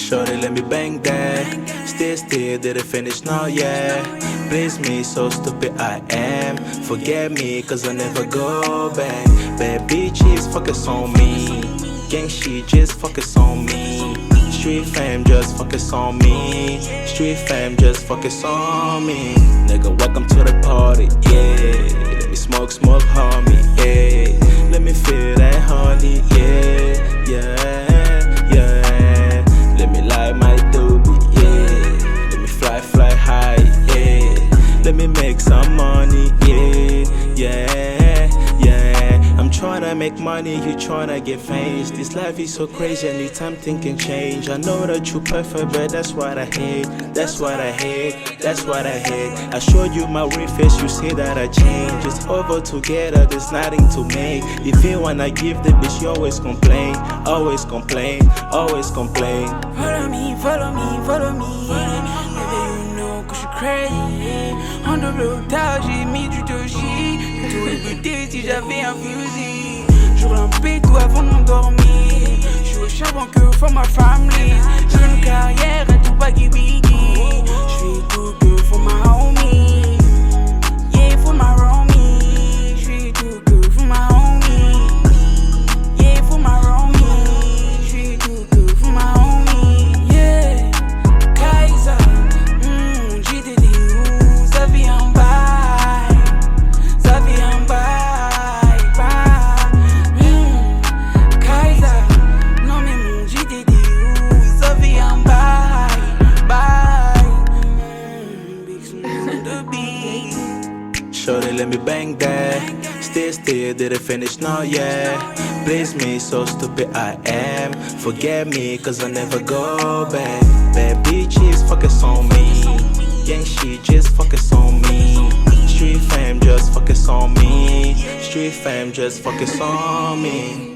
Shorty, let me bang that. Still, didn't finish, not yet. Please me, so stupid I am. Forget me, cause I never go back. Bad bitches, focus on me. Gang shit, just focus on me. Street fam, just focus on me. Street fam, just focus on me. Nigga, welcome to the party, yeah. Let me smoke, homie, yeah. Let me feel that honey, yeah. Let me light my doobie, yeah. Let me fly high, yeah. Let me make some money, yeah. I'm tryna make money, you tryna get famous. This life is so crazy, anytime thinking change. I know that you perfect, but that's what I hate. That's what I hate, that's what I hate. I showed you my real face, you say that I changed. It's over together, there's nothing to make. If you wanna give the bitch, you always complain. Always complain, always complain. Follow me, follow me, follow me. Baby, you know que je suis crazy. En double tard, j'ai mis du doji. Tout écouter si j'avais un fusil. J'roule un pétou avant de m'endormir. J'suis au charbon que for my family. J'ai une carrière à tout baggy biggie. J'fais tout que for my homie. Yeah, for my homie. J'fais tout que for my homie. Yeah, for my homie. J'fais tout que for my homie. Yeah, Kaiser. JDD où ça vient en bail. Ça vient en bail. Kaiser. Non mais mon JDD où ça vient en bail. Big smooth the beat. Shorty, let me bang that. Still, didn't finish, not yet. Please me, so stupid I am. Forget me, cause I never go back. Bad bitches, focus on me. Gang shit, just focus on me. Street fam, just focus on me. Street fam, just focus on me.